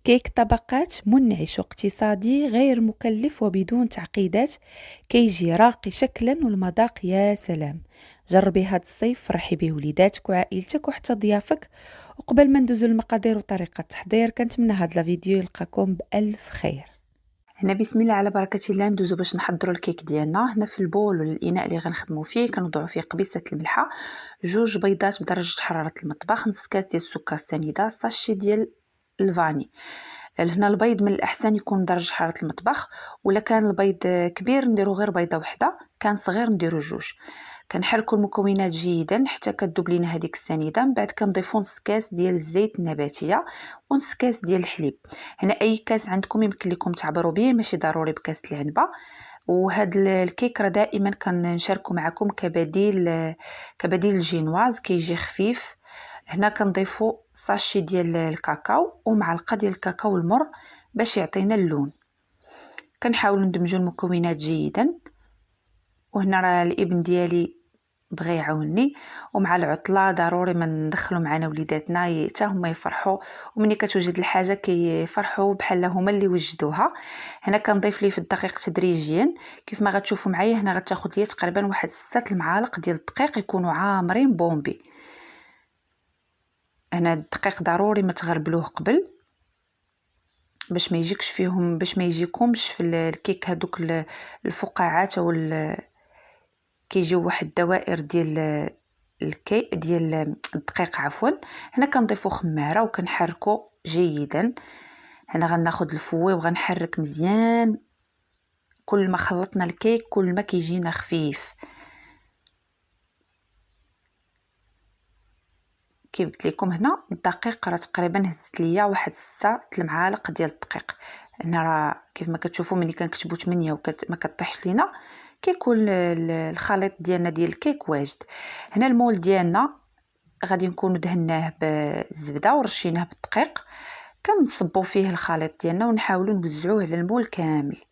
كيك طبقات منعش واقتصادي غير مكلف وبدون تعقيدات، كيجي راقي شكلا والمذاق يا سلام. جربي هاد الصيف، فرحي به وليداتك وعائلتك وحتى ضيافك. وقبل ما ندوزو المقادير وطريقة التحضير، كنتمنى هاد الفيديو يلقاكم بألف خير. هنا بسم الله على بركة الله ندوزو باش نحضروا الكيك ديالنا. هنا في البول ولا الاناء اللي غنخدموا فيه كنوضعوا فيه قبيصه الملحه، 2 بيضات بدرجه حراره المطبخ، نص كاس ديال السكر سنيده، ساشي ديال الفاني. هنا البيض من الاحسن يكون درجه حراره المطبخ، ولا كان البيض كبير نديرو غير بيضه وحده، كان صغير نديرو 2. كنحركوا المكونات جيدا حتى كتذوب لينا هذيك السنيده. من بعد كنضيفوا نص كاس ديال الزيت النباتيه ونص كاس ديال الحليب. هنا اي كاس عندكم يمكن لكم تعبروا به، ماشي ضروري بكاس العنبه. وهاد الكيك راه دائما كنشاركو معكم كبديل الجينواز، كيجي خفيف. هنا كنضيفوا ساشي ديال الكاكاو ومعلقه ديال الكاكاو المر باش يعطينا اللون. كنحاولوا ندمجوا المكونات جيدا. وهنا راه الابن ديالي بغى يعاونني، ومع العطله ضروري ما ندخلوا معنا وليداتنا حتى هما يفرحوا، ومني كتوجد الحاجه كيفرحوا بحال هما اللي وجدوها. هنا كنضيف ليه في الدقيق تدريجيا كيف ما غتشوفوا معايا. هنا غتاخذ لي تقريبا واحد 6 المعالق ديال الدقيق يكونوا عامرين بومبي. هنا الدقيق ضروري ما تغربلوه قبل باش ما يجيكش فيهم، باش ما يجيكمش في الكيك هذوك الفقاعات او كيجيو واحد الدوائر ديال الكي ديال الدقيق عفوا. هنا كنضيفو خماره وكنحركو جيدا. هنا غناخد الفوي وغنحرك مزيان. كل ما خلطنا الكيك كل ما كيجينا خفيف. كيف قلت لكم هنا الدقيق راه تقريبا هزت ليا واحد 6 المعالق ديال الدقيق. هنا راه كيف ما كتشوفوا ملي كنكتبوا 8 ما كطيحش لينا، كيكون الخليط ديالنا ديال الكيك واجد. هنا المول ديالنا غادي نكونوا دهناه بالزبده ورشيناه بالدقيق. كنصبوا فيه الخليط ديالنا ونحاولوا نوزعوه على المول كامل.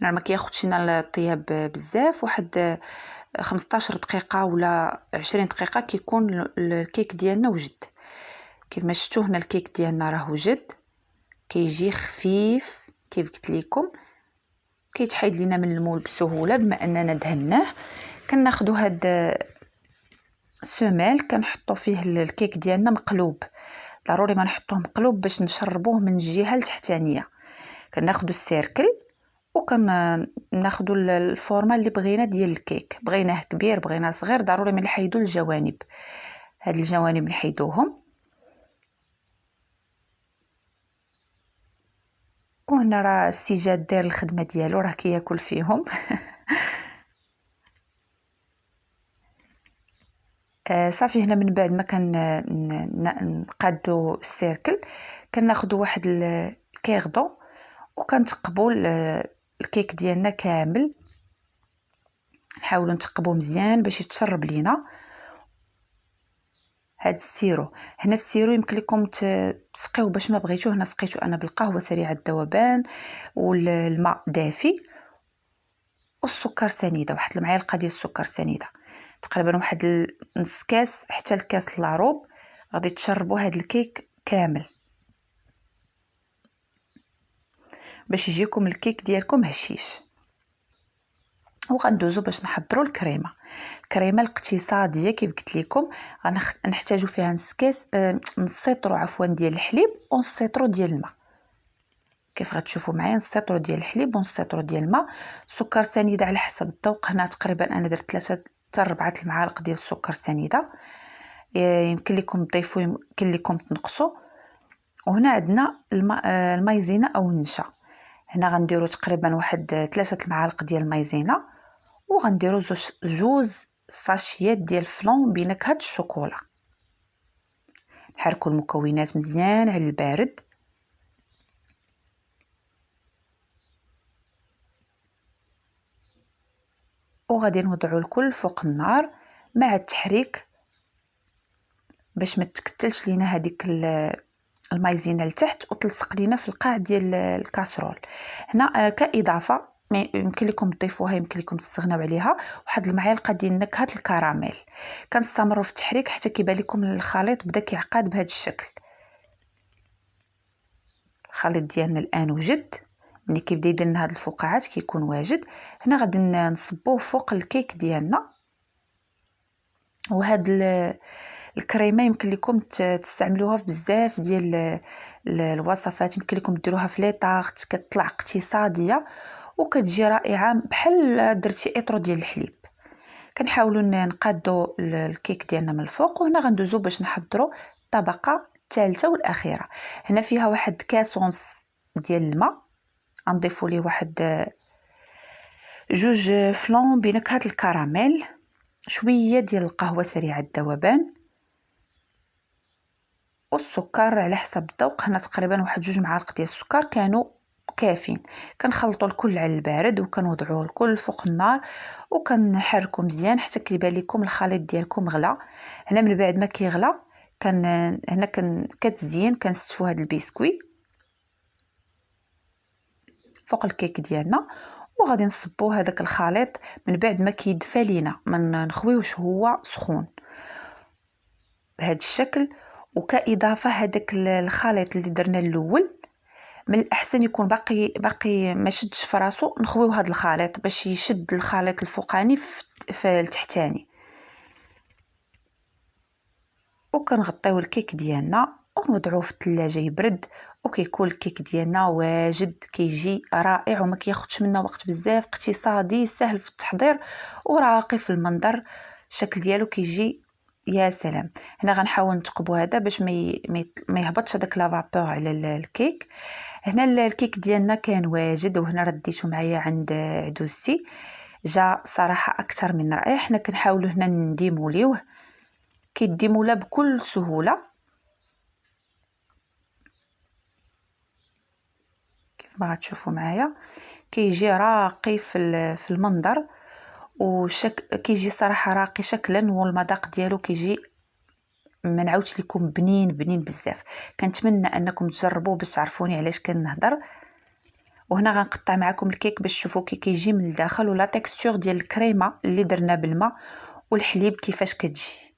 انا ما كياخذش لنا الطياب بزاف، واحد 15 دقيقه ولا 20 دقيقه كيكون الكيك ديالنا وجد. كيف ما شفتوا هنا الكيك ديالنا راه وجد، كيجي خفيف كيف قلت لكم، كيتحيد لينا من المول بسهوله بما اننا دهناه. كناخذوا هاد السمال كنحطوا فيه الكيك ديالنا مقلوب. ضروري ما نحطوه مقلوب باش نشربوه من الجهه التحتانيه. كناخذوا السيركل وكناخذوا الفورمه اللي بغينا ديال الكيك، بغيناه كبير بغيناه صغير ضروري ما نحيدوا الجوانب. هاد الجوانب نحيدوهم. وهنا راه السجاد داير الخدمه ديالو، راه كياكل فيهم. صافي. هنا من بعد ما نقادو السيركل كناخذوا واحد الكيغدو وكنتقبوا الكيك ديالنا كامل. نحاولوا نتقبوه مزيان باش يتشرب لينا هاد السيرو. هنا السيرو يمكن لكم تسقيوه باش ما بغيتوه. هنا سقيته انا بالقهوه سريعه الذوبان والماء دافي والسكر سنيده، واحد المعلقه ديال السكر سنيده، تقريبا واحد نص كاس حتى الكاس لاروب. غادي تشربوا هاد الكيك كامل باش يجيكم الكيك ديالكم هشيش. وغندوزو باش نحضروا الكريمه الاقتصاديه. كيف قلت لكم غنحتاجوا فيها نص كاس نص سيطرو عفوا ديال الحليب ونص سيطرو ديال الماء. كيف غتشوفوا معايا نص سيطرو ديال الحليب ونص سيطرو ديال الماء. سكر سنيده على حسب الذوق. هنا تقريبا انا درت 3 حتى 4 المعالق ديال السكر سنيده، يمكن لكم تضيفوا يمكن لكم تنقصوا. وهنا عندنا المايزينا او النشا. هنا غنديروا تقريبا واحد 3 المعالق ديال المايزينا، وغنديروا 2 ساشيات ديال فلون بنكهه الشوكولا. نحركوا المكونات مزيان على البارد. وغادي نوضعوا الكل فوق النار مع التحريك باش ما تكتلش لينا هذيك المايزينا لتحت وتلصق لينا في القاع ديال الكاسرول. هنا كاضافه يمكن لكم تضيفوها، يمكن لكم تستغناو عليها. واحد المعلقه ديال نكهه الكراميل. كنستمروا في التحريك حتى كيبان لكم الخليط بدا كيعقد بهذا الشكل. الخليط ديالنا الان وجد. ملي كيبدا يدير لنا هاد الفقاعات كيكون واجد. هنا غادي نصبوه فوق الكيك ديالنا. وهاد الكريمه يمكن لكم تستعملوها في بزاف ديال الوصفات، يمكن لكم ديروها في لي طارت، كتطلع اقتصاديه وكتجي رائعه بحال درتي اطرو ديال الحليب. كنحاولوا نقادوا الكيك ديالنا من الفوق. وهنا غندوزو باش نحضروا الطبقه الثالثه والاخيره. هنا فيها واحد كاس ونص ديال الماء، غنضيفوا ليه واحد 2 فلون بنكهه الكراميل، شويه ديال القهوه سريعه الذوبان، والسكر على حسب الذوق. هنا تقريبا واحد 2 معالق ديال السكر كانوا كافيين. كنخلطوا الكل على البارد وكنوضعوه الكل فوق النار وكنحركوا مزيان حتى كيبان لكم الخليط ديالكم غلا. هنا من بعد ما كيغلا هنا كتزين كنستفوا هذا البسكوي فوق الكيك ديالنا، وغادي نصبوا هذاك الخليط من بعد ما كيدفى لينا، ما نخويوش هو سخون بهذا الشكل. وكاضافه هذاك الخليط اللي درنا الاول من الاحسن يكون باقي ما شدش في راسو، نخويو هذا الخليط باش يشد الخليط الفوقاني في التحتاني. وكنغطيو الكيك ديالنا ونوضعوه في الثلاجه يبرد، وكيكون الكيك ديالنا واجد كيجي رائع وما كياخذش منا وقت بزاف، اقتصادي سهل في التحضير وراقي في المنظر. الشكل ديالو كيجي يا سلام. هنا غنحاول نثقبوا هذا باش ما يهبطش هذاك لافابور على الكيك. هنا الكيك ديالنا كان واجد، وهنا رديته معايا عند عدوزتي، جا صراحه اكثر من رائع. حنا كنحاولوا هنا نديموليوه، كيديمولا بكل سهوله كيف ما غتشوفوا معايا. كيجي راقي في المنظر، كيجي صراحه راقي شكلا، والمذاق ديالو كيجي ما نعاودش لكم بنين بزاف. كنتمنى انكم تجربوه باش تعرفوني علاش كنهضر. وهنا غنقطع معكم الكيك باش تشوفوا كيجي من الداخل، ولا تكستور ديال الكريمه اللي درنا بالماء والحليب كيفاش كتجي.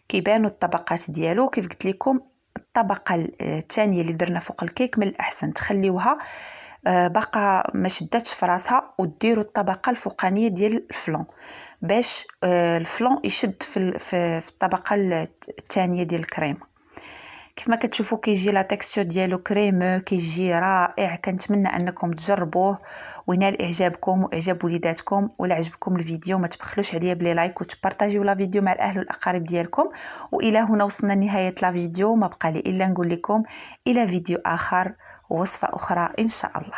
كيبانوا الطبقات ديالو. كيف قلت لكم الطبقه الثانيه اللي درنا فوق الكيك من الاحسن تخليوها باقا ما شداتش في راسها، وديروا الطبقه الفوقانيه ديال الفلون باش الفلون يشد في الطبقه الثانيه ديال الكريمه. كيف ما كتشوفوا كيجي لا تكستور ديالو كريمو، كيجي رائع. كنتمنى انكم تجربوه وينال اعجابكم واعجاب وليداتكم. ولا عجبكم الفيديو ما تبخلوش عليا بلي لايك وتبارطاجيو لا فيديو مع الاهل والاقارب ديالكم. والى هنا وصلنا لنهايه لا فيديو، ما بقى لي الا نقول لكم الى فيديو اخر ووصفه اخرى ان شاء الله.